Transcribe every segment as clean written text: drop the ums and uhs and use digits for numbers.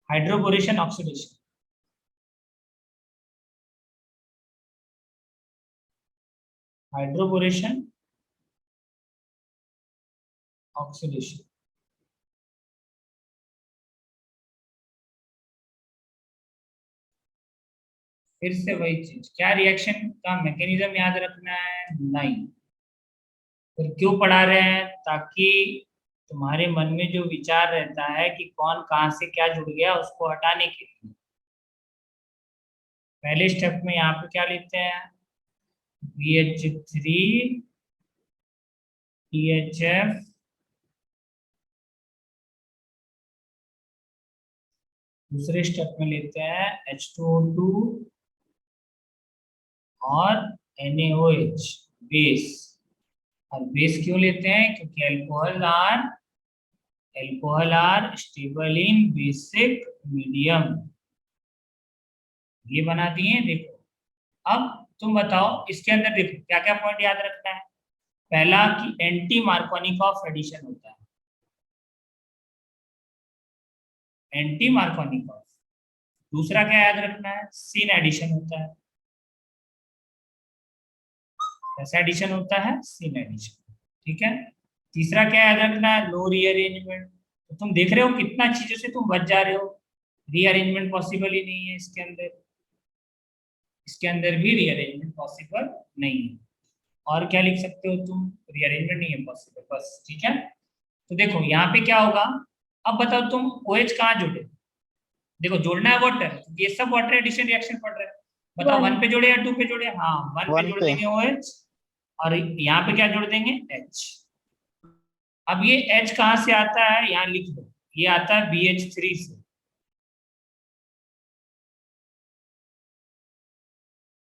Hydroboration oxidation, hydroboration oxidation. फिर से वही चीज, क्या रिएक्शन का मैकेनिज्म याद रखना है? नहीं। फिर क्यों पढ़ा रहे हैं? ताकि तुम्हारे मन में जो विचार रहता है कि कौन कहाँ से क्या जुड़ गया, उसको हटाने के लिए। पहले स्टेप में यहाँ पे क्या लेते हैं? BH3 THF, दूसरे स्टेप में लेते हैं H2O2 और NaOH, बेस। और बेस क्यों लेते हैं? क्योंकि alcohol are stable in basic medium. ये बना दिए। देखो अब तुम बताओ, इसके अंदर देखो क्या क्या पॉइंट याद रखना है। पहला कि एंटी मार्कोनिकॉफ एडिशन होता है, एंटी मार्कोनिकॉफ। दूसरा क्या याद रखना है? सीन एडिशन होता है। कैसा एडिशन होता है? Syn addition. ठीक है। तीसरा क्या याद रखना है? लो रीअरेंजमेंट। तो तुम देख रहे हो कितना चीजों से तुम बच जा रहे हो। रीअरेंजमेंट पॉसिबल ही नहीं है इसके अंदर, इसके अंदर भी रीअरेंजमेंट पॉसिबल नहीं है। और क्या लिख सकते हो तुम? रीअरेंजमेंट नहीं है पॉसिबल, बस। ठीक है। तो देखो यहाँ पे क्या होगा। अब बताओ तुम OH कहाँ जोड़े? देखो जोड़ना है वाटर, क्योंकि ये सब वाटर एडिशन रिएक्शन पढ़ रहे हैं। बताओ 1 पे जोड़े या 2 पे जोड़े? हाँ, 1 पे 1 जोड़ पे। देंगे OH, और यहाँ पे क्या जोड़ देंगे? H। अब ये H कहाँ से आता है? यहाँ लिख दो, ये आता है BH3 से।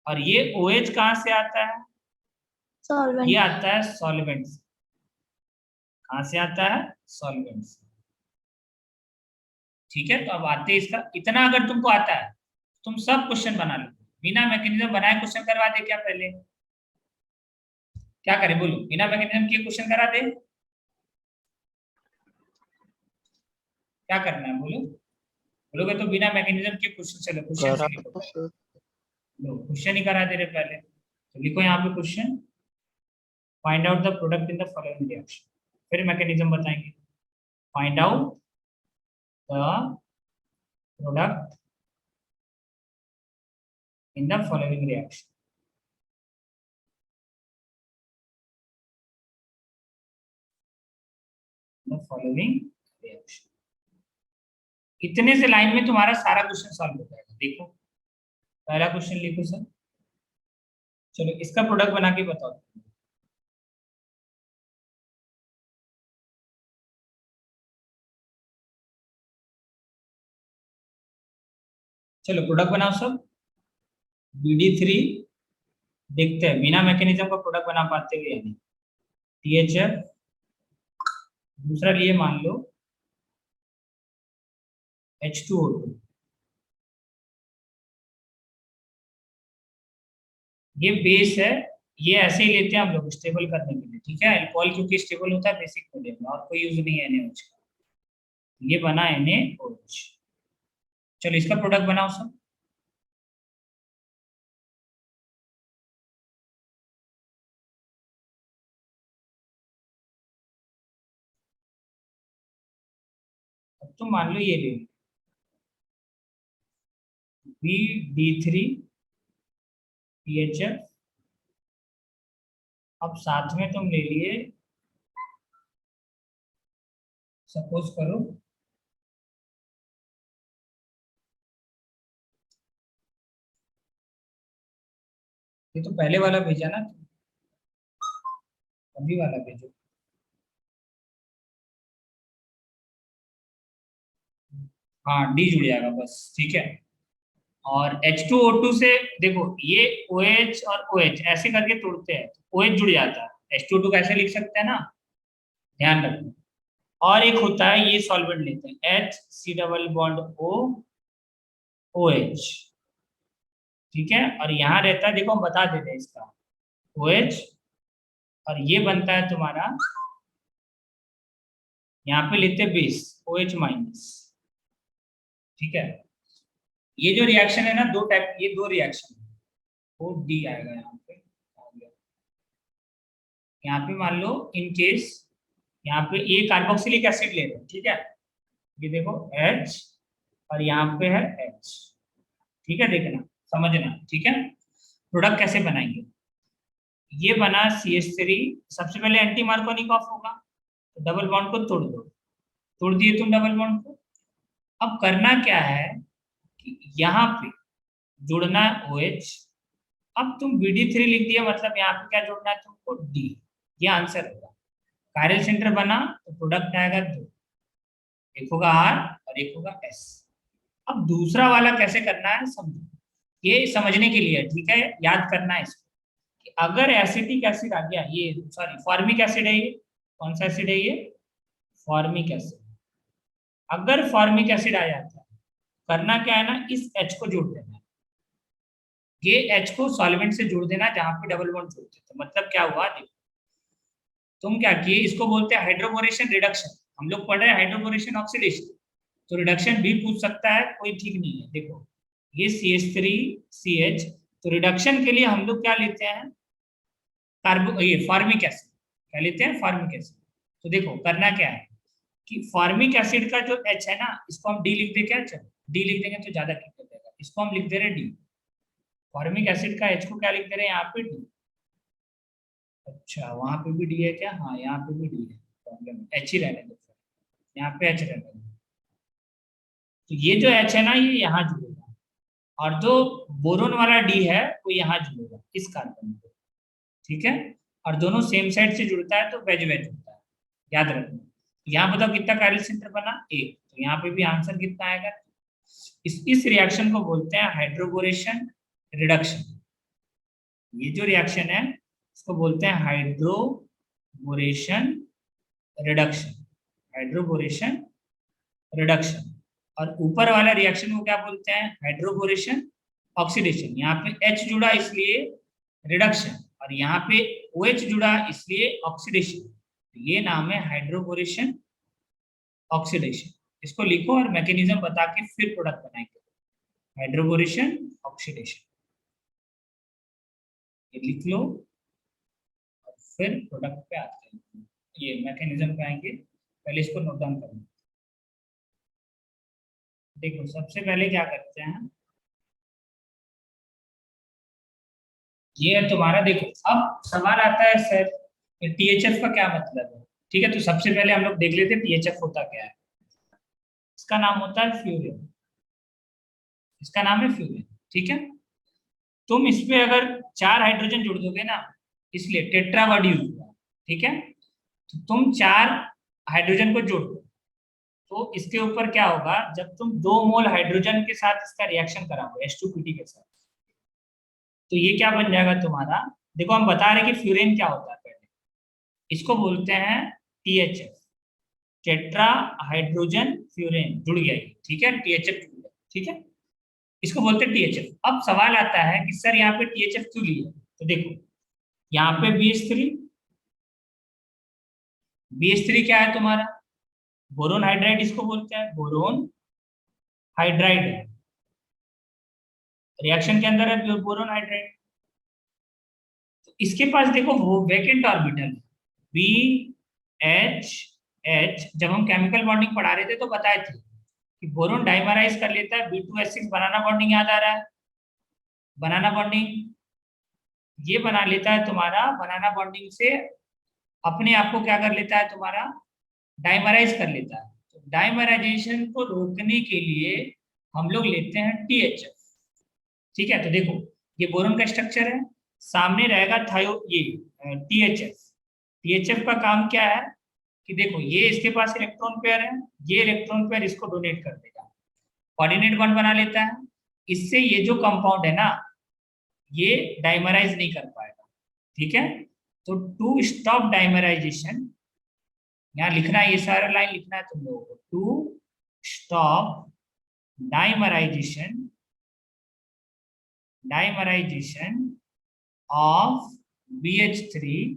और ये OH कहाँ से आता है? ये आता है सॉल्वेंट से। कहाँ से आता है? सॉल्वेंट से। ठीक है। तो अब आते हैं इसका, इतना अगर तुमको आता है तुम सब क्वेश्चन बना लो। बिना मैकेनिज्म बनाए क्वेश्चन करवा दे क्या पहले? क्या करें बोलो? बिना मैकेनिज्म के क्वेश्चन करा दे? क्या करना है बोलो? बोलोगे तो बिना मैकेनिज्म के क्वेश्चन, चलो क्वेश्चन करा से लिखो पहले। तो लो, क्वेश्चन ही करा दे रहे पहले, तो लिखो यहाँ पे question. Find out the product in the following reaction. फिर मैकेनिज्म बताएंगे। Find out the product in the following reaction. The following reaction. इतने से लाइन में तुम्हारा सारा क्वेश्चन सॉल्व हो जाएगा। देखो पहला क्वेश्चन लिखो सर। चलो इसका प्रोडक्ट बना के बताओ। चलो प्रोडक्ट बनाओ सब। BD3, देखते हैं बिना मैकेनिज्म का प्रोडक्ट बना पाते हुए या नहीं। THF, दूसरा लिए मान लो H2O2। ये बेस है, ये ऐसे ही लेते हैं हम लोग स्टेबल करने के लिए। ठीक है। अल्कोहल क्योंकि स्टेबल होता है बेसिक मीडियम में, और कोई यूज नहीं है NaOH का। ये बना NaOH। चलो इसका प्रोडक्ट बनाओ सब। अब तुम मान लो ये ले BD3 THF। अब साथ में तुम ले लिए, सपोज करो ये तो पहले वाला भेजा ना, अभी वाला भेजो। हाँ, डी जुड़ जाएगा बस। ठीक है। और H2O2 से देखो, ये OH और OH ऐसे करके तोड़ते हैं तो OH जुड़ जाता है। H2O2 कैसे लिख सकते हैं ना, ध्यान रखना। और एक होता है, ये सॉल्वेंट लेते हैं HC double bond O OH। ठीक है। और यहाँ रहता है, देखो हम बता देते हैं इसका, OH। और ये बनता है तुम्हारा, यहाँ पे लेते हैं बेस OH माइनस। ठीक है। ये जो रिएक्शन है ना, दो टाइप, ये दो रिएक्शन है, वो डी आएगा यहाँ पे, आ गया। यहाँ पे मान लो इन केस यहाँ पे ये कार्बोक्सिलिक एसिड ले रहे हैं, ठीक है, ये देखो H और यहाँ पे है H, ठीक है, देखना समझना, ठीक है। प्रोडक्ट कैसे बनाएंगे, ये बना CH3, सबसे पहले एंटी मार्कोनिक ऑफ होगा, तो डबल बॉन्ड को तोड़ दो, तोड़ दिए तुम डबल बॉन्ड को। अब करना क्या है कि यहाँ पे जुड़ना OH, अब तुम BD3 लिख दिया, मतलब यहाँ पे क्या जोड़ना है तुमको, D, ये आंसर होगा। कायरल सेंटर बना तो प्रोडक्ट आएगा दो, एक होगा R और एक होगा S। अब दूसरा वाला कैसे करना है समझो, ये समझने के लिए, ठीक है, याद करना है इसको कि अगर एसिटिक एसिड आ गया, ये सॉरी फॉर्मिक एसिड है, ये कौन सा एसिड है, ये फॉर्मिक एसिड। अगर फॉर्मिक एसिड आ जाता है, करना क्या है ना, इस H को जोड़ देना है, ये H को सॉल्वेंट से जोड़ देना जहां पे डबल बॉन्ड जोड़ते, तो मतलब क्या हुआ देखो, तुम क्या किए, इसको बोलते हैं हाइड्रोबोरेशन रिडक्शन, हम लोग पढ़ रहे हैं हाइड्रोबोरेशन ऑक्सीडेशन, तो रिडक्शन भी पूछ सकता है, कोई ठीक नहीं है। देखो ये CH3CH, तो रिडक्शन के लिए हम लोग क्या लेते हैं, कार्बो, ये फॉर्मिक एसिड, क्या लेते हैं, फॉर्मिक एसिड। तो देखो करना क्या है कि फॉर्मिक एसिड का जो H है ना, इसको हम D लिख दे, क्या, चलो D लिख देंगे तो ज्यादा क्लियर हो जाएगा, इसको हम लिख दे रहे D, फॉर्मिक एसिड का H को क्या लिख दे रहे हैं यहाँ पे D। अच्छा वहां पे भी D है क्या, हाँ यहाँ पे भी D है, प्रॉब्लम H ही रहने दो, यहाँ पे H रहने दो। तो ये जो H है ना, ये यहाँ जुड़ेगा, और जो बोरोन वाला D है वो यहाँ जुड़ेगा इस कार्बन पे, ठीक है, और दोनों सेम साइड से जुड़ता है तो वेज वेज होता है, याद रखना। यहाँ बताओ कितना कायरल सेंटर बना, एक, तो यहाँ पे भी आंसर कितना आएगा। इस रिएक्शन को बोलते हैं हाइड्रोबोरेशन रिडक्शन, ये जो रिएक्शन है इसको बोलते हैं हाइड्रोबोरेशन रिडक्शन, हाइड्रोबोरेशन रिडक्शन। और ऊपर वाला रिएक्शन को क्या बोलते हैं, हाइड्रोबोरेशन ऑक्सीडेशन। यहाँ पे H जुड़ा इसलिए रिडक्शन, और यहाँ पे OH जुड़ा इसलिए ऑक्सीडेशन, ये नाम है हाइड्रोबोरेशन ऑक्सीडेशन। इसको लिखो और मैकेनिज्म बता के फिर प्रोडक्ट बनाएंगे, हाइड्रोबोरेशन ऑक्सीडेशन, ये लिख लो और फिर प्रोडक्ट पे आते हैं, ये मैकेनिज्म पे आएंगे, पहले इसको नोट डाउन करना। देखो सबसे पहले क्या करते हैं, ये है तुम्हारा, देखो अब सवाल आता है सर THF का क्या मतलब है, ठीक है, तो सबसे पहले हम लोग देख लेते हैं THF होता क्या है। इसका नाम होता है फ्यूरिन, इसका नाम है फ्यूरिन, ठीक है। तुम इसमें अगर चार हाइड्रोजन जोड़ दोगे ना, इसलिए टेट्रा वर्ड यूज हुआ, ठीक है, तो तुम चार हाइड्रोजन को जोड़ दो, तो इसके ऊपर क्या होगा, जब तुम 2 मोल हाइड्रोजन के साथ इसका रिएक्शन कराओगे H2Pd के साथ, तो ये क्या बन जाएगा तुम्हारा, देखो हम बता रहे कि फ्यूरेन क्या होता है पहले, इसको बोलते हैं THF, टेट्रा हाइड्रोजन फ्यूरेन, जुड़ गया ये, ठीक है, THF जुड़ गया, ठीक है, इसको बोलते हैं THF। अब सवाल आता है कि सर यहाँ पे THF क्यों लिया, तो देखो यहाँ पे BH3 क्या है तुम्हारा, बोरोन हाइड्राइड, इसको बोलते हैं बोरोन हाइड्राइड है, रिएक्शन के अंदर है बोरोन हाइड्राइड। तो इसके पास देखो वो vacant orbital B H H, जब हम केमिकल बॉन्डिंग पढ़ा रहे थे तो बताए थे कि बोरोन डाइमराइज कर लेता है B2H6, बनाना बॉन्डिंग याद आ रहा है, बनाना बॉन्डिंग ये बना लेता है तुम्हारा, बनाना बॉन्डिंग से अपने आप को क्या कर लेता है तुम्हारा, डाइमराइज कर लेता है। तो डाइमराइजेशन को रोकने के लिए हम लोग लेते हैं THF, ठीक है। तो देखो ये बोरोन का स्ट्रक्चर है, सामने रहेगा थायो ये THF का काम क्या है कि देखो ये इसके पास इलेक्ट्रॉन पेयर है, ये इलेक्ट्रॉन पेयर इसको डोनेट कर देगा, कोऑर्डिनेट बॉन्ड बना लेता है, इससे ये जो कंपाउंड है ना ये डाइमराइज नहीं कर पाएगा, ठीक है। तो टू स्टॉप डाइमराइजेशन, यहाँ लिखना है, ये सारा लाइन लिखना है तुम लोगों को, to stop dimerisation of BH3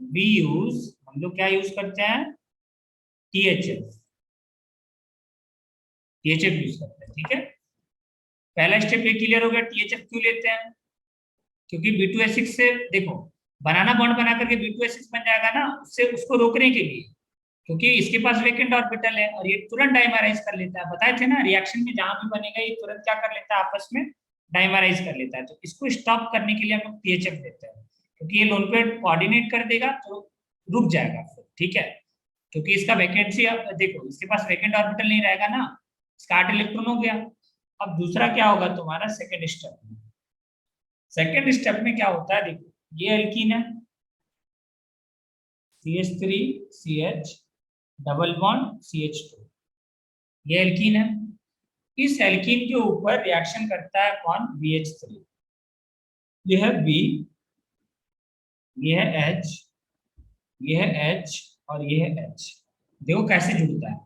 we use, हम लोग क्या यूज करते हैं, THF, THF यूज करते हैं, ठीक है। पहला स्टेप ये क्लियर हो गया, THF क्यों लेते हैं, क्योंकि B2H6 से देखो बनाना बॉन्ड बना करके B2H6 बन जाएगा ना, उससे उसको रोकने के लिए, क्योंकि इसके पास वेकेंट ऑर्बिटल है और ये तुरंत डाइमराइज कर लेता है। बताए थे ना रिएक्शन में जहां भी बनेगा ये तुरंत क्या कर लेता है, आपस में डाइमराइज कर लेता है। तो इसको स्टॉप करने के लिए हम लोग THF देते हैं, क्योंकि ये लोन पेयर कोऑर्डिनेट कर देगा तो रुक जाएगा फिर, ठीक है। क्योंकि इसका वैकेंसी, अब देखो इसके पास वेकेंट ऑर्बिटल नहीं रहेगा ना, इसका 8 इलेक्ट्रॉन हो गया। अब दूसरा क्या होगा तुम्हारा सेकेंड स्टेप में, सेकेंड स्टेप में क्या होता है, देखो ये एल्कीन है CH3CH डबल बॉन्ड CH2, ये एल्कीन है। इस एल्कीन के ऊपर रिएक्शन करता है कौन, BH3, ये है B, ये है H, ये है H और ये है H। देखो कैसे जुड़ता है,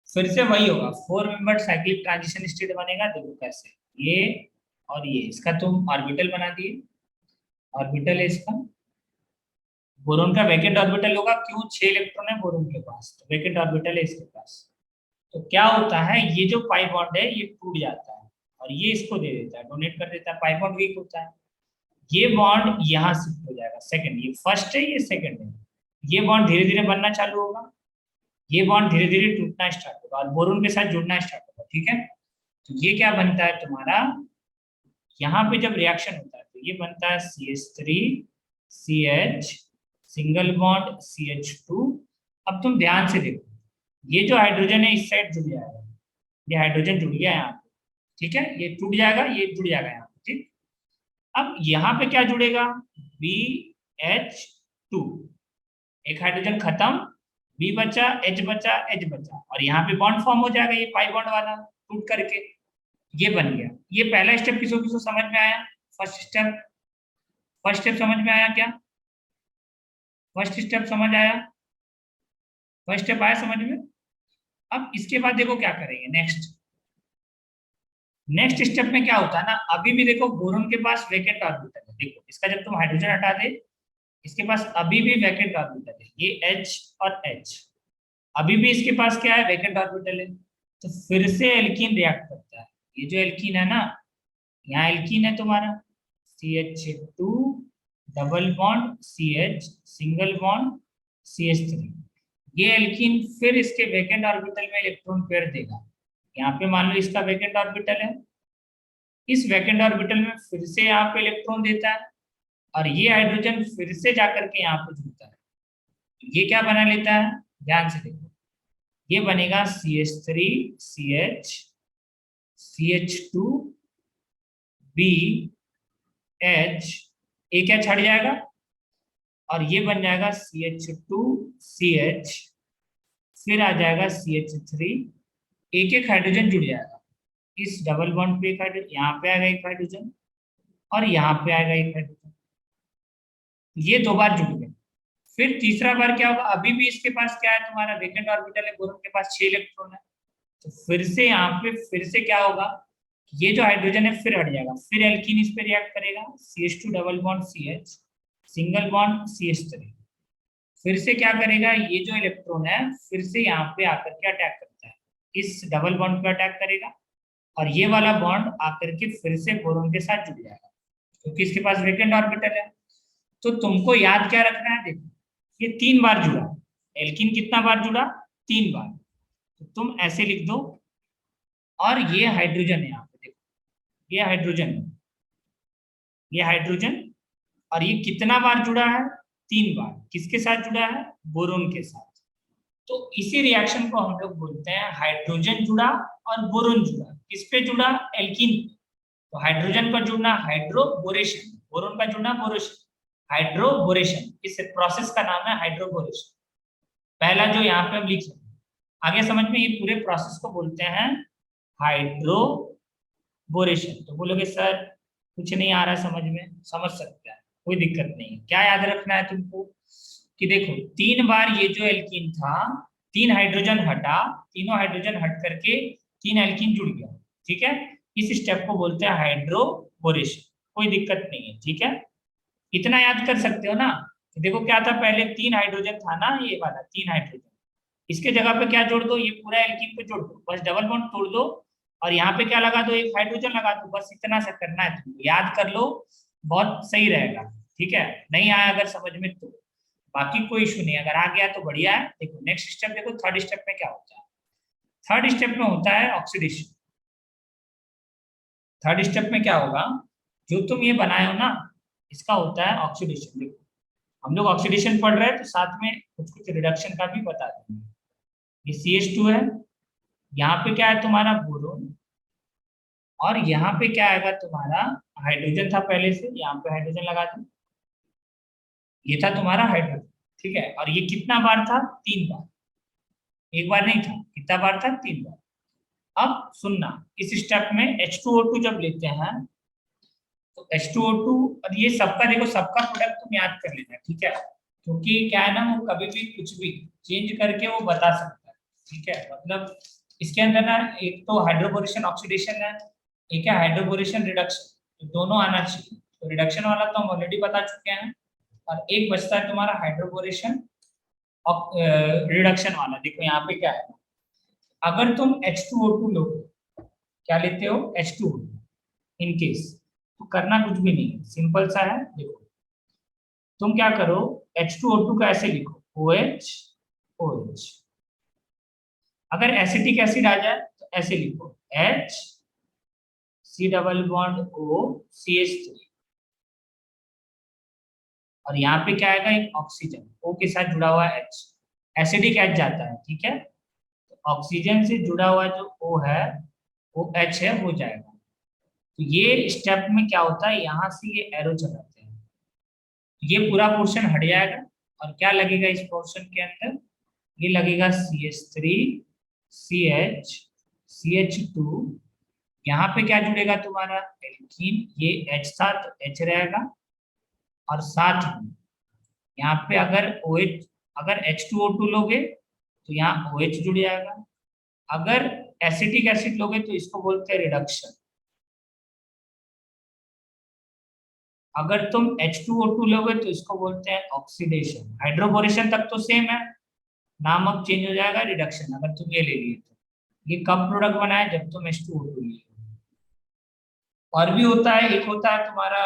फिर से वही होगा, 4 मेंबर साइक्लिक ट्रांजिशन स्टेट बनेगा। देखो कैसे, ये और ये, इसका तुम ऑर्बिटल बना दिए, ऑर्बिटल है इसका, बोरोन का वैकेंट ऑर्बिटल होगा, क्यों 6 इलेक्ट्रॉन है बोरोन के पास, तो वैकेंट ऑर्बिटल है इसके पास। तो क्या होता है, ये जो पाई बॉन्ड है ये टूट जाता है और ये इसको दे देता है, डोनेट कर देता है, पाई बॉन्ड वीक होता है, ये बॉन्ड यहाँ शिफ्ट हो जाएगा सेकंड, ये फर्स्ट है ये सेकंड है, ये बॉन्ड धीरे धीरे बनना चालू होगा, ये बॉन्ड धीरे धीरे टूटना स्टार्ट होगा और बोरोन के साथ जुड़ना स्टार्ट होगा, ठीक है। तो ये क्या बनता है तुम्हारा, यहाँ पे जब रिएक्शन होता है तो ये बनता है CH3CH सिंगल बॉन्ड CH2। अब तुम ध्यान से देखो, ये जो हाइड्रोजन है इस साइड जुड़ जाएगा, ये हाइड्रोजन जुड़ गया यहाँ पे, ठीक है, ये टूट जाएगा, ये जुड़ जाएगा यहाँ पे, ठीक। अब यहाँ पे क्या जुड़ेगा, BH2, एक हाइड्रोजन खत्म, B बचा, H बचा, H बचा, और यहाँ पे बॉन्ड फॉर्म हो जाएगा, ये पाई बॉन्ड वाला टूट करके ये बन गया। ये पहला स्टेप किसको किसको समझ में आया, फर्स्ट स्टेप, फर्स्ट स्टेप समझ में आया क्या, फर्स्ट स्टेप समझ आया, फर्स्ट स्टेप आया समझ में। अब इसके बाद देखो क्या करेंगे नेक्स्ट, नेक्स्ट स्टेप में क्या होता है ना, अभी भी देखो बोरोन के पास वेकेंट ऑर्बिटल है, देखो इसका जब तुम हाइड्रोजन हटा दे, इसके पास अभी भी वैकेंट ऑर्बिटल है, ये H और H, अभी भी इसके पास क्या है, वैकेंट ऑर्बिटल है। तो फिर से एल्कीन रिएक्ट करता है, ये जो एल्कीन है ना, यहाँ एल्कीन है तुम्हारा CH2 double bond CH single bond CH3, ये एल्कीन फिर इसके वैकेंट ऑर्बिटल में इलेक्ट्रॉन पेयर देगा। यहाँ पे मान लो इसका वैकेंट ऑर्बिटल है, इस वैकेंट ऑर्बिटल में फिर से यहाँ पे इलेक्ट्रॉन देता है और ये हाइड्रोजन फिर से जाकर के यहाँ पे जुड़ता है, ये क्या बना लेता है, ध्यान से देखो, ये बनेगा CH3CH CH2 BH, एक क्या छड़ जाएगा और ये बन जाएगा CH2CH, फिर आ जाएगा CH3, एक एक हाइड्रोजन जुड़ जाएगा, इस डबल बॉन्ड पे एक हाइड्रोजन, यहाँ पे आएगा एक हाइड्रोजन और यहाँ पे आएगा एक हाइड्रोजन, ये 2 बार जुड़ गए। फिर तीसरा बार क्या होगा, अभी भी इसके पास क्या है तुम्हारा वैकेंट ऑर्बिटल है, बोरोन के पास 6 इलेक्ट्रॉन है, तो फिर से यहाँ पे फिर से क्या होगा, ये जो हाइड्रोजन है फिर हट जाएगा, फिर एल्कीन इस पे रिएक्ट करेगा, CH2 double bond CH single bond CH3, फिर से क्या करेगा, ये जो इलेक्ट्रॉन है फिर से यहाँ पे आकर के अटैक करता है, इस डबल बॉन्ड पे अटैक करेगा और ये वाला बॉन्ड आकर के फिर से बोरोन के साथ जुड़ जाएगा, क्योंकि इसके पास वैकेंट ऑर्बिटल है। तो तुमको याद क्या रखना है, देखो ये 3 बार जुड़ा, एल्कीन कितना बार जुड़ा, 3 बार, तो तुम ऐसे लिख दो, और ये हाइड्रोजन है यहाँ पे, देखो ये हाइड्रोजन है, ये हाइड्रोजन, और ये कितना बार जुड़ा है, 3 बार, किसके साथ जुड़ा है, बोरोन के साथ। तो इसी रिएक्शन को हम लोग बोलते हैं हाइड्रोजन जुड़ा और बोरोन जुड़ा, किस पे जुड़ा, एल्कीन। तो हाइड्रोजन का जुड़ना हाइड्रोबोरेशन, बोरोन का जुड़ना बोरेशन, हाइड्रोबोरेशन, इस प्रोसेस का नाम है हाइड्रोबोरेशन, पहला जो यहाँ पे हम लिख रहे हैं, आगे समझ में, ये पूरे प्रोसेस को बोलते हैं हाइड्रोबोरेशन। तो बोलोगे सर कुछ नहीं आ रहा समझ में, समझ सकते हैं, कोई दिक्कत नहीं है। क्या याद रखना है तुमको कि देखो 3 बार ये जो एल्कीन था, 3 हाइड्रोजन हटा, तीनों हाइड्रोजन हट करके 3 एल्कीन जुड़ गया, ठीक है, इस स्टेप को बोलते हैं हाइड्रोबोरेशन, कोई दिक्कत नहीं है, ठीक है। इतना याद कर सकते हो ना, देखो क्या था, पहले 3 हाइड्रोजन था ना, ये वाला 3 हाइड्रोजन, इसके जगह पे क्या जोड़ दो, ये पूरा एल्कीन पे जोड़ दो, बस डबल बॉन्ड तोड़ दो और यहाँ पे क्या लगा दो, एक हाइड्रोजन लगा दो, बस इतना सा करना है तुमको, याद कर लो, बहुत सही रहेगा। ठीक है, नहीं आया अगर समझ में तो, बाकी कोई इशू नहीं, अगर आ गया तो बढ़िया है। देखो नेक्स्ट स्टेप देखो, थर्ड स्टेप में क्या होता है। थर्ड स्टेप में होता है ऑक्सीडेशन। थर्ड स्टेप में क्या होगा, जो तुम ये बनाए हो ना, इसका होता है ऑक्सीडेशन। देखो हम लोग ऑक्सीडेशन पढ़ रहे हैं तो साथ में कुछ कुछ रिडक्शन का भी बता देंगे। ये CH2 है, यहाँ पे क्या है तुम्हारा बोरोन, और यहाँ पे क्या आएगा तुम्हारा हाइड्रोजन था पहले से, यहाँ पे हाइड्रोजन लगा दो, ये था तुम्हारा हाइड्रोजन। ठीक है, और ये कितना बार था, 3 बार, एक बार नहीं था, कितना बार था, 3 बार। अब सुनना, इस स्टेप में H2O2 जब लेते हैं तो H2O2, और ये सबका देखो, सबका प्रोडक्ट तुम याद कर लेना, ठीक है, क्योंकि क्या है ना, वो कभी भी कुछ भी चेंज करके वो बता सकता है। ठीक है, मतलब इसके अंदर ना एक तो हाइड्रोबोरेशन ऑक्सीडेशन है, एक है हाइड्रोबोरेशन रिडक्शन, तो दोनों आना चाहिए। तो रिडक्शन वाला तो हम ऑलरेडी बता चुके हैं, और एक बचता है तुम्हारा हाइड्रोबोरेशन रिडक्शन वाला। देखो यहाँ पे क्या है, अगर तुम H2O2 लो, क्या लेते हो, H2O2 इन केस, तो करना कुछ भी नहीं, सिंपल सा है। देखो तुम क्या करो, H2O2 का ऐसे लिखो, OH OH। अगर एसिटिक एसिड आ जाए तो ऐसे लिखो, H C double bond O CH3, और यहाँ पे क्या आएगा, एक ऑक्सीजन O के साथ जुड़ा हुआ H, एसिडिक H जाता है। ठीक है, तो ऑक्सीजन से जुड़ा हुआ जो O है, वो H है, हो जाएगा। तो ये स्टेप में क्या होता है, यहाँ से ये एरो चलाते हैं, ये पूरा पोर्शन हट जाएगा, और क्या लगेगा इस पोर्शन के अंदर, ये लगेगा CH3 CH CH2, यहाँ पे क्या जुड़ेगा तुम्हारा एल्कीन, ये H था तो H रहेगा, और साथ में यहाँ पे अगर OH, अगर H2O2 लोगे तो यहाँ OH जुड़ जाएगा, अगर एसिटिक एसिड लोगे तो इसको बोलते हैं रिडक्शन, अगर तुम H2O2 लोगे तो इसको बोलते हैं ऑक्सीडेशन। हाइड्रोबोरेशन तक तो सेम है, नाम अब चेंज हो जाएगा रिडक्शन, अगर तुम ये ले लिए तो। ये कब प्रोडक्ट बना है, जब तुम H2O2 लिए। और भी होता है, एक होता है तुम्हारा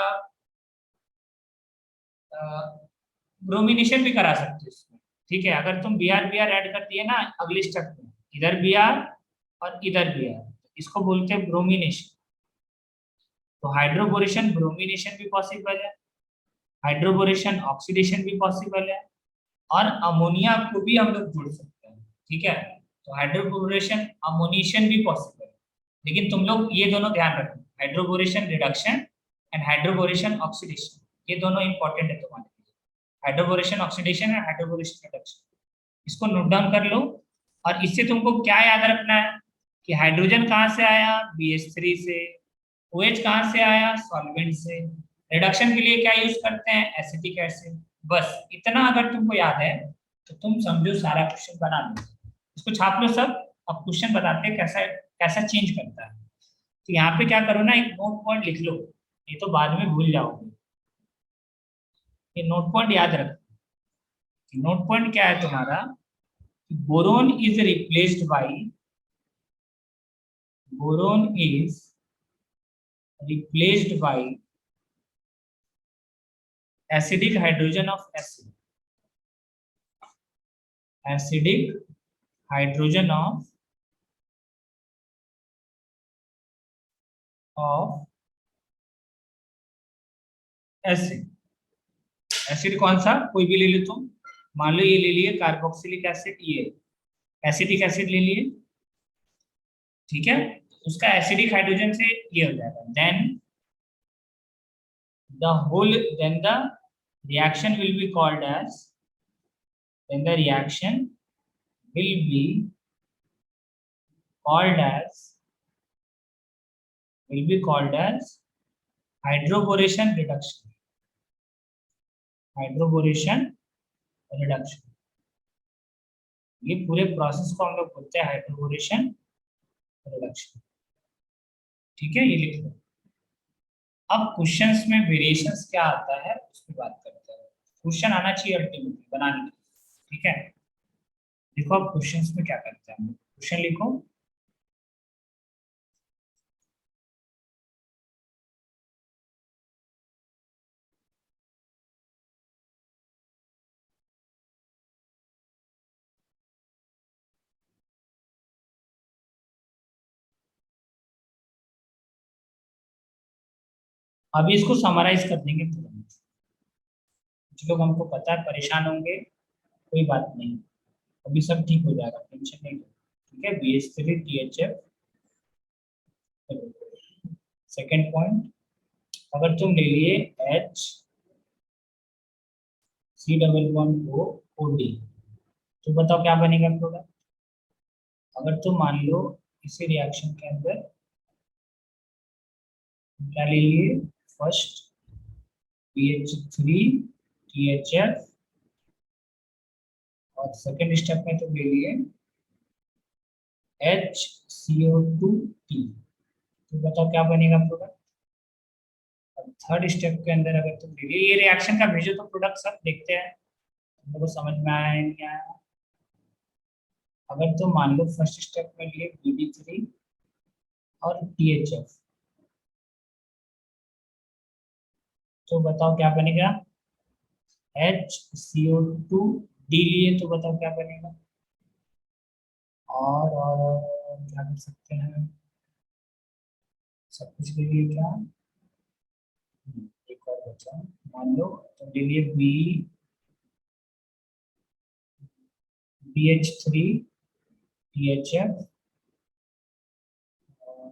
ब्रोमिनेशन भी करा सकते हो इसमें। ठीक है, अगर तुम Br ऐड कर दिए ना अगले स्टेप में, इधर Br और इधर Br, इसको बोलते हैं ब्रोमिनेशन। तो हाइड्रोबोरेशन ब्रोमिनेशन भी पॉसिबल है, हाइड्रोबोरेशन ऑक्सीडेशन भी पॉसिबल है, और अमोनिया को भी हम लोग जोड़ सकते हैं। ठीक है, तो हाइड्रोबोरेशन अमोनिशन भी पॉसिबल है, लेकिन तुम लोग ये दोनों ध्यान रखना, hydroboration reduction and hydroboration oxidation, ये दोनों इंपॉर्टेंट है तुम्हारे लिए, hydroboration oxidation and hydroboration reduction, इसको नोट डाउन कर लो। और इससे तुमको क्या याद रखना है कि हाइड्रोजन कहाँ से आया, BH3 से, OH कहाँ से आया, सॉल्वेंट से, रिडक्शन के लिए क्या यूज करते हैं, एसिटिक एसिड। बस इतना अगर तुमको याद है तो तुम समझो सारा क्वेश्चन बना लो, इसको छाप लो सब। अब क्वेश्चन बताते हैं कैसा कैसा चेंज करता है। तो यहाँ पे क्या करो ना, एक नोट पॉइंट लिख लो, ये तो बाद में भूल जाओगे, ये नोट पॉइंट याद रखो। नोट पॉइंट क्या है तुम्हारा, boron is replaced by, boron is replaced by acidic hydrogen of acid, acidic hydrogen of acid। Acid कौन सा, कोई भी ले लो तुम, मान लो ये ले लिए कार्बोक्सिलिक एसिड, ये एसिडिक एसिड ले लिए। ठीक है, उसका एसिडिक हाइड्रोजन से ये हो जाएगा, then the whole, then the reaction will be called as, then the reaction will be called as, will be called as hydroboration reduction, hydroboration reduction. ये पूरे प्रोसेस को हम लोग बोलते हैं हाइड्रोबोरेशन रिडक्शन। ठीक है, ये लिख लो। अब क्वेश्चंस में वेरिएशंस क्या आता है उसकी बात करते हैं, क्वेश्चन आना चाहिए अल्टीमेटली बनाने के लिए। ठीक है, देखो आप क्वेश्चंस में क्या करते हैं, क्वेश्चन लिखो। अभी इसको समराइज कर देंगे तुरंत। कुछ लोग हमको पता है परेशान होंगे, कोई बात नहीं, अभी सब ठीक हो जाएगा, टेंशन नहीं लो। ठीक है, BH3 THF। सेकेंड पॉइंट, अगर तुम ले लिए HC double bond O OD, तो बताओ क्या बनेगा प्रोडक्ट। अगर तुम मान लो इसी रिएक्शन के अंदर क्या ले लिए, फर्स्ट BH3 THF, और सेकेंड स्टेप में तुम ले लिए HCO2T, तो बताओ क्या बनेगा प्रोडक्ट। अब थर्ड स्टेप के अंदर अगर तुम ले लिए, ये रिएक्शन का भेजो तो प्रोडक्ट सब देखते हैं, तुम लोगों को समझ में आया है नहीं आया। अगर तुम मान लो फर्स्ट स्टेप में लिए BD3 और THF, तो बताओ क्या बनेगा। HCO2D लिए तो बताओ क्या बनेगा। और क्या कर सकते हैं, सब कुछ ले लिए क्या। एक और बचा, मान लो तो ले लिए BH3 THF, और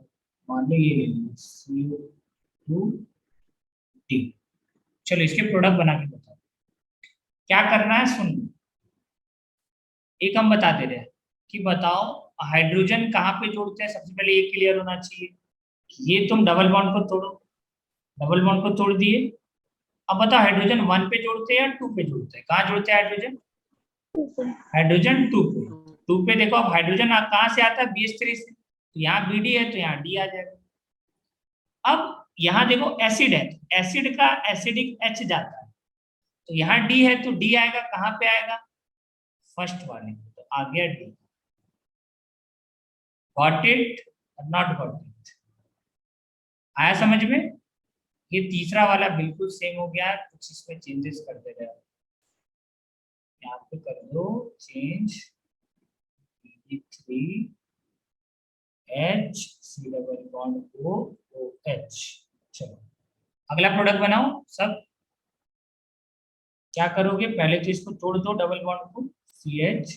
मान लो ये ले लिए CO2D। चलो इसके प्रोडक्ट बना के बताओ क्या करना है, सुन। एक हम बता दे रहे हैं कि बताओ हाइड्रोजन कहाँ पे जोड़ते हैं, सबसे पहले ये क्लियर होना चाहिए। ये तुम डबल बॉन्ड को तोड़ो, डबल बॉन्ड को तोड़ दिए। अब बताओ हाइड्रोजन 1 पे जोड़ते हैं या 2 पे जोड़ते हैं, कहाँ जोड़ते हैं हाइड्रोजन, हाइड्रोजन 2 पे। 2 पे देखो, अब हाइड्रोजन कहाँ से आता है, BH3 से, तो यहाँ BD है तो यहाँ D आ जाएगा। अब यहाँ देखो एसिड है, एसिड का एसिडिक H जाता है, तो यहाँ D है तो D आएगा, कहाँ पे आएगा, फर्स्ट वाले, तो आ गया D। Got it, not got it, आया समझ में। ये तीसरा वाला बिल्कुल सेम हो गया, कुछ इसमें चेंजेस कर दे रहे हैं, यहाँ पे कर दो change, BD3HC double bond OOH। चलो अगला प्रोडक्ट बनाओ सब। क्या करोगे, पहले तो इसको तोड़ दो डबल बॉन्ड को, CH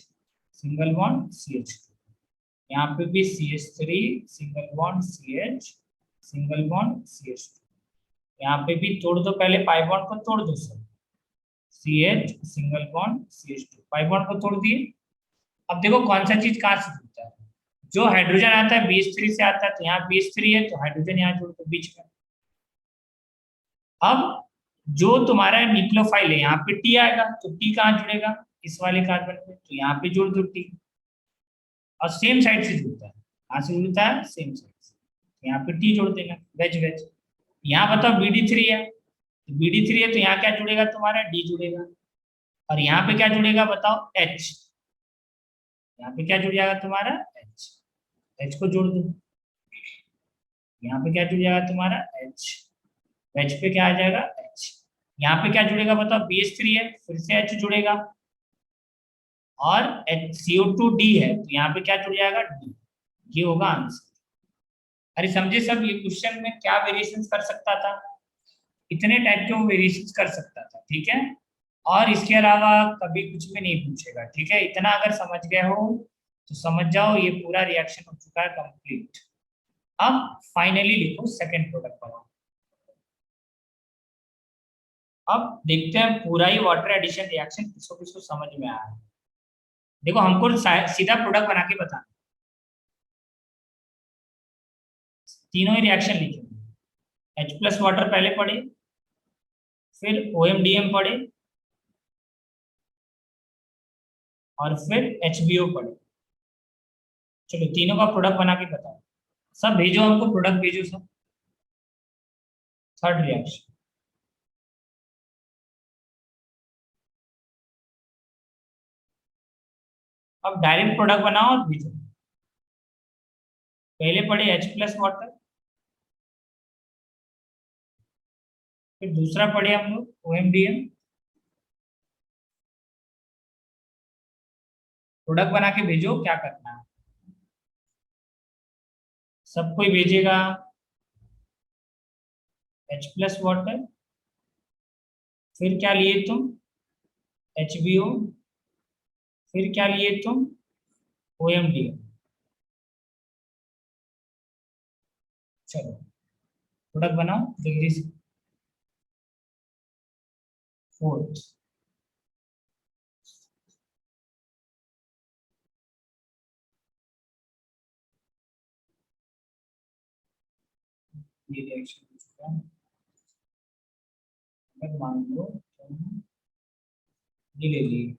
सिंगल बॉन्ड CH2, यहाँ पे भी CH3 single bond CH single bond CH2, यहाँ पे भी तोड़ दो, पहले पाई बॉन्ड को तोड़ दो सब, CH single bond CH2, pi bond को तोड़ दिए। अब देखो कौन सा चीज कहाँ से जुड़ता है, जो हाइड्रोजन आता है BH3 से आता है, तो यहाँ BH3 है तो हाइड्रोजन यहाँ जोड़ दो बीच में। अब जो तुम्हारा न्यूक्लियोफाइल है यहाँ पे T आएगा, तो T कहाँ जुड़ेगा, इस वाले कार्बन पे, तो यहाँ पे जोड़ दो T, और सेम साइड से जुड़ता है, कहाँ से जुड़ता है, सेम साइड से, तो यहाँ पे T जोड़ देना, वेज वेज। यहाँ बताओ BD3 है, तो BD3 है तो यहाँ क्या जुड़ेगा तुम्हारा, D जुड़ेगा, और यहाँ पे क्या जुड़ेगा बताओ, H, यहाँ पे क्या जुड़ जाएगा तुम्हारा H, H को जोड़ दो, यहाँ पे क्या जुड़ जाएगा तुम्हारा H, H पे क्या आ जाएगा H, यहाँ पे क्या जुड़ेगा बताओ, BH3 है फिर से H जुड़ेगा, और CO2D है तो यहाँ पे क्या जुड़ जाएगा D, ये होगा आंसर। अरे समझे सब, ये क्वेश्चन में क्या वेरिएशन कर सकता था, इतने टाइप के वो वेरिएशन कर सकता था, ठीक है। और इसके अलावा कभी कुछ भी नहीं पूछेगा, ठीक है, इतना अगर समझ गए हो तो समझ जाओ ये पूरा रिएक्शन हो चुका है कंप्लीट। अब फाइनली लिखो सेकंड प्रोडक्ट बनाओ। अब देखते हैं पूरा ही वाटर एडिशन रिएक्शन किसको किसको समझ में आया है। देखो हमको सीधा प्रोडक्ट बना के बताना, तीनों ही रिएक्शन लिखेंगे। H+ वाटर पहले पढ़े, फिर OMDM पढ़े, और फिर HBO पढ़े। चलो तीनों का प्रोडक्ट बना के बताओ, सब भेजो हमको, प्रोडक्ट भेजो सब। थर्ड रिएक्शन, अब डायरेक्ट प्रोडक्ट बनाओ और भेजो। पहले पढ़े H प्लस वाटर, फिर दूसरा पढ़े हम लोग OMDM। प्रोडक्ट बना के भेजो, क्या करना है, सब कोई भेजेगा H प्लस वाटर, फिर क्या लिए तुम, HBO, फिर क्या लिए तुम, OMDM। चलो प्रोडक्ट बनाओ डिग्री से। फोर्थ, ये रिएक्शन हो चुका है। अगर मान लो तुम ये ले लिए,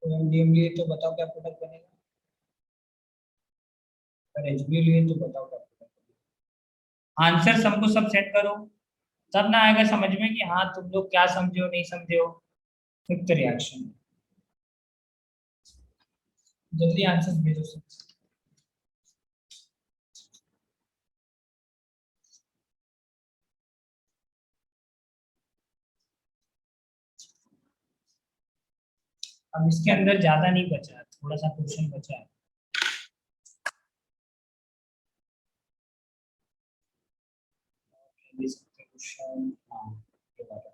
OMDM लिए तो बताओ क्या प्रोडक्ट बनेगा, अगर HBO लिए तो बताओ क्या प्रोडक्ट बनेगा। आंसर सबको सब सेट करो, तब ना आएगा समझ में कि हाँ तुम लोग क्या समझे हो नहीं समझे हो। फिफ्थ रिएक्शन, जल्दी आंसर भेजो सब। अब इसके अंदर ज्यादा नहीं बचा है, थोड़ा सा क्वेश्चन बचा है। दे सकते क्वेश्चन, हाँ ये वाला।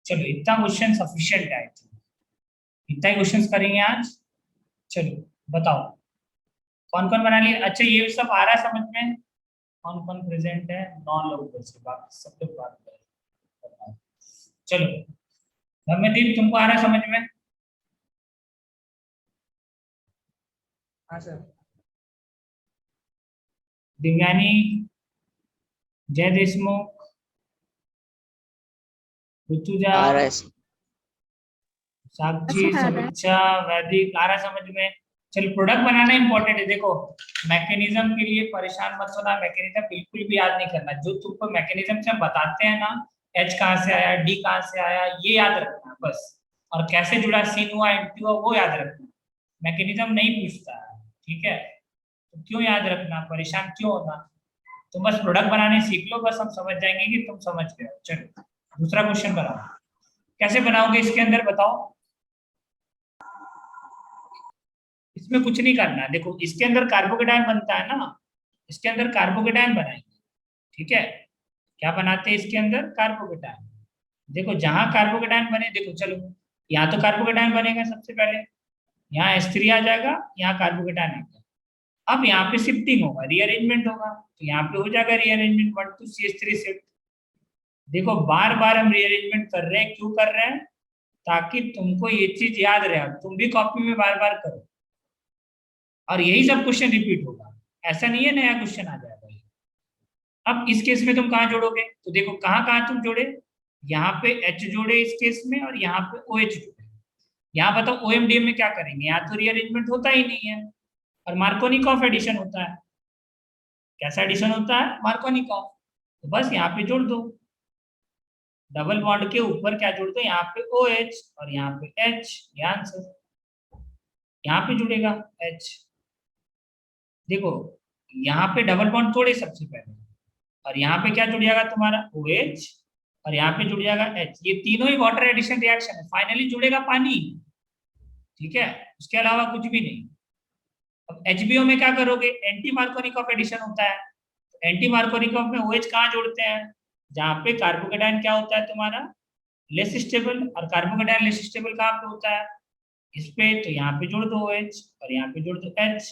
चलो इतना क्वेश्चन सफिशिएंट है, इतना ही क्वेश्चन करेंगे आज। चलो बताओ कौन कौन बना लिए, अच्छा ये सब आ रहा है समझ में, कौन कौन प्रेजेंट है, 9 लोग बचे, बाकी सब लोग बात करें। चलो धर्मदीप तुमको आ रहा है समझ में। हाँ सर। दिव्यानी, जय देशमुख, ऋतुजा, आ रहा है। साक्षी, समीक्षा, वैदिक, आ रहा है समझ में। चल प्रोडक्ट बनाना इंपॉर्टेंट है, देखो मैकेनिज्म के लिए परेशान मत होना, मैकेनिज्म बिल्कुल भी याद नहीं करना, जो तुमको मैकेनिज्म से हम बताते हैं ना, H कहाँ से आया, D कहाँ से आया, ये याद रखना बस। और कैसे जुड़ा, सीन हुआ, एम्प्टी हुआ, वो याद रखना। मैकेनिज्म नहीं पूछता है, ठीक है, तो क्यों याद रखना, परेशान क्यों होना। तुम बस प्रोडक्ट बनाने सीख लो, बस हम समझ जाएंगे कि तुम समझ गए हो। चलो दूसरा क्वेश्चन बनाओ, कैसे बनाओगे इसके अंदर बताओ। इसमें कुछ नहीं करना, देखो इसके अंदर कार्बोकेटायन बनता है ना, इसके अंदर कार्बोकेटायन बनाएंगे, ठीक है। क्या बनाते हैं इसके अंदर, कार्बोकेटायन। देखो जहां कार्बोकेटायन बने, देखो चलो यहाँ तो कार्बोकेटायन बनेगा सबसे पहले, यहाँ H3 आ जाएगा, यहाँ कार्बोकेटायन आ गया। अब यहाँ पे शिफ्टिंग होगा, रीअरेंजमेंट होगा, तो यहाँ पे हो जाएगा रीअरेंजमेंट 1 to CH3 शिफ्ट। देखो बार बार हम रीअरेंजमेंट कर रहे हैं, क्यों कर रहे हैं, ताकि तुमको ये चीज याद रहे, तुम भी कॉपी में बार बार करो, और यही सब क्वेश्चन रिपीट होगा, ऐसा नहीं है नया क्वेश्चन आ जाएगा ये। अब इस केस में तुम कहाँ जोड़ोगे, तो देखो कहाँ कहाँ तुम जोड़े, यहाँ पे H जोड़े इस केस में, और यहाँ पे OH जोड़े। यहाँ बताओ OMDM में क्या करेंगे, यहाँ तो रीअरेंजमेंट होता ही नहीं है, और मार्कोनिकॉफ एडिशन होता है। कैसा एडिशन होता है, मार्कोनिकॉफ, तो बस यहाँ पे जोड़ दो। डबल बॉन्ड के ऊपर क्या जुड़ दो, यहाँ पे ओ एच और यहाँ पे एच, ये आंसर। यहाँ पे जुड़ेगा एच। देखो यहाँ पे डबल बॉन्ड तोड़े सबसे पहले, और यहाँ पे क्या जुड़ जाएगा तुम्हारा ओ एच, और यहाँ पे जुड़ जाएगा एच। ये तीनों ही वाटर एडिशन रिएक्शन है, फाइनली जुड़ेगा पानी। ठीक है, उसके अलावा कुछ भी नहीं। अब एचबीओ में क्या करोगे, एंटी मार्कोनिकॉफ एडिशन होता है। एंटी मार्कोनिकॉफ में OH कहाँ जोड़ते हैं, जहाँ पे कार्बोकेटाइन क्या होता है तुम्हारा, लेस स्टेबल, और कार्बोकेटाइन लेस स्टेबल कहाँ पे होता है, इस पे। तो यहाँ पे जोड़ दो OH और यहाँ पे जोड़ दो H।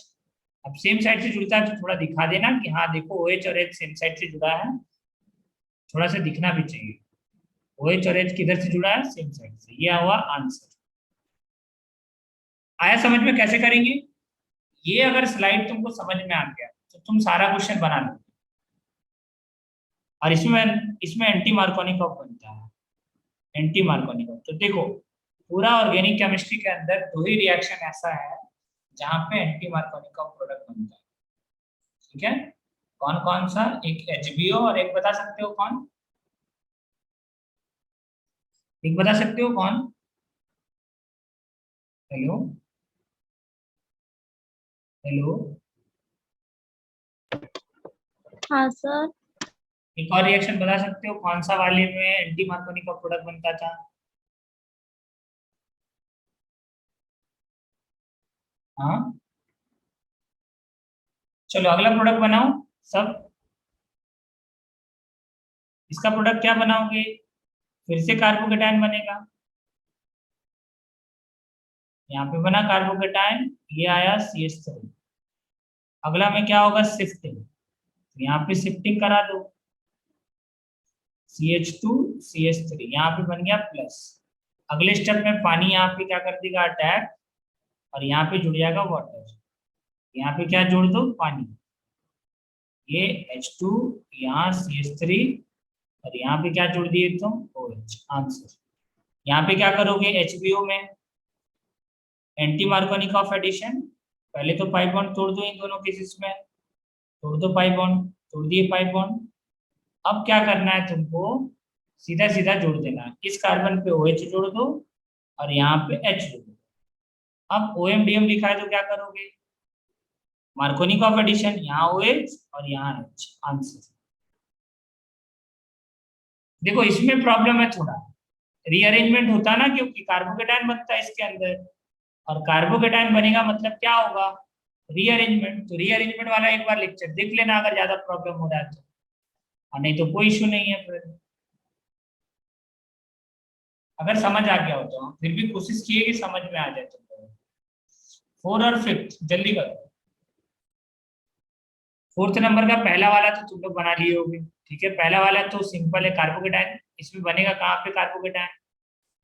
अब सेम साइड से जुड़ता है तो थोड़ा दिखा देना कि हाँ देखो OH और H सेम साइड से जुड़ा है, थोड़ा सा दिखना भी चाहिए। OH और H किधर से जुड़ा है, सेम साइड से। ये हुआ आंसर। आया समझ में कैसे करेंगे। ये अगर स्लाइड तुमको समझ में आ गया तो तुम सारा क्वेश्चन बना लो। और इसमें एंटी मार्कोनिकॉफ बनता है, एंटी मार्कोनिकॉफ। तो देखो पूरा ऑर्गेनिक केमिस्ट्री के अंदर दो ही रिएक्शन ऐसा है जहां पे एंटी मार्कोनिकॉफ प्रोडक्ट बनता है। ठीक है, कौन कौन सा, एक एचबीओ और एक बता सकते हो कौन, एक बता सकते हो कौन। Hello, hello. हाँ सर। एक और रिएक्शन बता सकते हो कौन सा वाले में एंटी मार्कोनिकॉफ प्रोडक्ट बनता था। हाँ, चलो अगला प्रोडक्ट बनाओ सब। इसका प्रोडक्ट क्या बनाओगे, फिर से कार्बोकेटाइन बनेगा। यहाँ पे बना कार्बोकेटाइन, ये आया CH3। अगला में क्या होगा, शिफ्टिंग। यहाँ पे शिफ्टिंग करा दो, CH2 CH3, यहाँ पे बन गया प्लस। अगले स्टेप में पानी यहाँ पे क्या कर देगा, अटैक, और यहाँ पे जुड़ जाएगा वाटर। यहाँ पे क्या जोड़ दो, पानी। ये H2, यहाँ CH3, और यहाँ पे क्या जोड़ दिए तुम, OH, आंसर। यहाँ पे क्या करोगे, HBO में एंटी मार्कोनिकॉफ एडिशन। पहले तो पाई बॉन्ड तोड़ दो इन दोनों केसेस में, तोड़ दो पाई बॉन्ड, तोड़ दिए पाई बॉन्ड। अब क्या करना है तुमको, सीधा सीधा जोड़ देना है। इस कार्बन पे OH जोड़ दो और यहाँ पे H जोड़ दो। अब OMDM लिखा है तो क्या करोगे, मार्कोनिकॉफ एडिशन, यहाँ OH और यहाँ H, आंसर। देखो इसमें प्रॉब्लम है थोड़ा, रीअरेंजमेंट होता ना, क्योंकि कार्बोकेटाइन बनता है इसके अंदर, और कार्बोकेटाइन बनेगा मतलब क्या होगा, रीअरेंजमेंट। तो रीअरेंजमेंट वाला एक बार लेक्चर देख लेना अगर ज्यादा प्रॉब्लम हो रहा है तो, और नहीं तो कोई इशू नहीं है फिर। अगर समझ आ गया हो तो फिर भी कोशिश किए कि समझ में आ जाए तुमको। 4 और 5 जल्दी करो। 4th नंबर का पहला वाला तो तुम लोग बना लिए होगे। ठीक है, पहला वाला तो सिंपल है, कार्बोकेटाइन। इसमें बनेगा कहाँ पे कार्बोकेटाइन,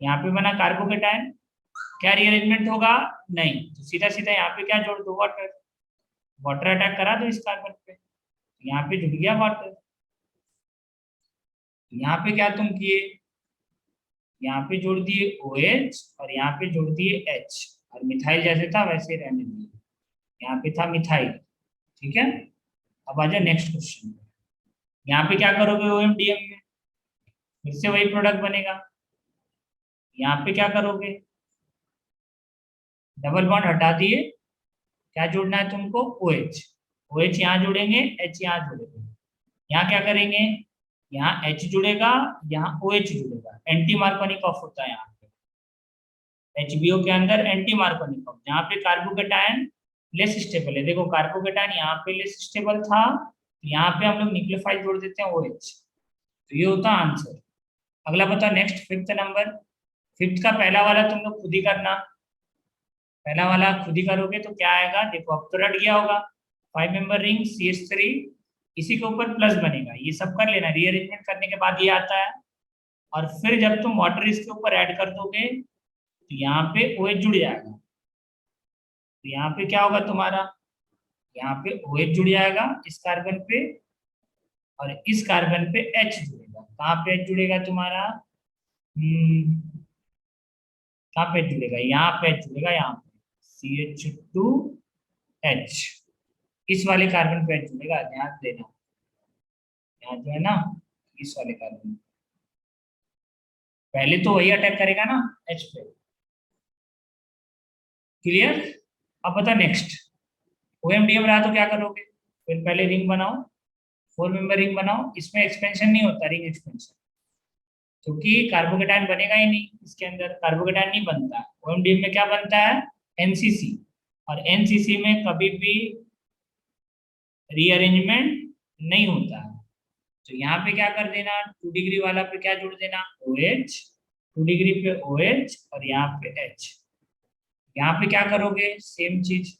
यहाँ पे बना कार्बोकेटाइन। क्या रीअरेंजमेंट होगा, नहीं, तो सीधा सीधा यहाँ पे क्या जोड़ दो, वाटर। वाटर अटैक करा दो इस कार्बन पे, यहाँ पे जुड़ गया वाटर। यहाँ पे क्या तुम किए, यहाँ पे जोड़ दिए OH और यहाँ पे जोड़ दिए H, और मिथाइल जैसे था वैसे रहने दिए, यहाँ पे था मिथाइल। ठीक है, अब आ जाओ नेक्स्ट क्वेश्चन। यहाँ पे क्या करोगे, OMDM में फिर से वही प्रोडक्ट बनेगा। यहाँ पे क्या करोगे, डबल बॉन्ड हटा दिए, क्या जोड़ना है तुमको, OH। OH यहाँ जोड़ेंगे, H यहाँ जोड़ेंगे। यहाँ क्या करेंगे, यहाँ H जुड़ेगा, यहाँ OH जुड़ेगा। एंटी मार्कोनिकॉफ होता है यहाँ पे, HBO के अंदर एंटी मार्कोनिकॉफ, जहाँ पे कार्बोकेटाइन लेस स्टेबल है। देखो कार्बोकेटाइन यहाँ पे लेस स्टेबल था, तो यहाँ पे हम लोग न्यूक्लियोफाइल जोड़ देते हैं OH। तो ये होता आंसर। अगला बताओ नेक्स्ट, 5th नंबर। 5th का पहला वाला तुम लोग खुद ही करना, पहला वाला खुद ही करोगे तो क्या आएगा, देखो अब तो रट गया होगा। 5 मेंबर रिंग CH3, इसी के ऊपर प्लस बनेगा, ये सब कर लेना। रीअरेंजमेंट करने के बाद ये आता है, और फिर जब तुम वाटर इसके ऊपर ऐड कर दोगे तो यहाँ पे OH जुड़ जाएगा। तो यहाँ पे क्या होगा तुम्हारा, यहाँ पे OH जुड़ जाएगा इस कार्बन पे, और इस कार्बन पे H जुड़ेगा। कहाँ पे H जुड़ेगा तुम्हारा, कहाँ पे H जुड़ेगा, यहाँ पे H जुड़ेगा, यहाँ पे CH2H, इस वाले कार्बन पे H जुड़ेगा, ध्यान देना। यहाँ जो है ना, इस वाले कार्बन, पहले तो वही अटैक करेगा ना H पे। क्लियर? अब बता नेक्स्ट। OMDM रहा तो क्या करोगे? फिर पहले रिंग बनाओ, 4 मेंबर रिंग बनाओ। इसमें एक्सपेंशन नहीं होता, रिंग एक्सपेंशन, क्योंकि कार्बोकेटाइन बनेगा ही नहीं, इसके अंदर कार्बोकेटाइन नहीं बनता। OMDM में क्या बनता है? NCC। और NCC में कभी भी रीअरेंजमेंट नहीं होता है। तो यहाँ पे क्या कर देना, 2 डिग्री वाला पे क्या जोड़ देना, OH, 2 डिग्री पे OH, और यहाँ पे H। यहाँ पे क्या करोगे, सेम चीज,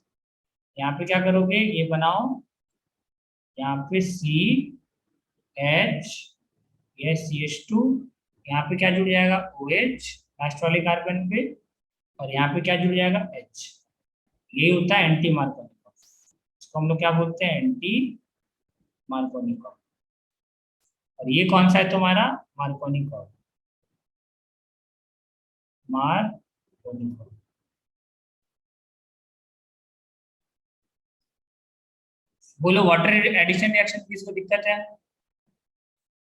यहाँ पे क्या करोगे, ये बनाओ, यहाँ पे CH, ये CH2, यहाँ पे क्या जुड़ जाएगा, OH लास्ट वाले कार्बन पे, और यहाँ पे क्या जुड़ जाएगा, H। ये होता है एंटी मार्कोनिकॉफ। इसको हम लोग क्या बोलते हैं, एंटी मार्कोनिकॉफ। और ये कौन सा है तुम्हारा, मार्कोनिकॉफ, मार्कोनिकॉफ। बोलो वाटर एडिशन रिएक्शन किसको दिक्कत है?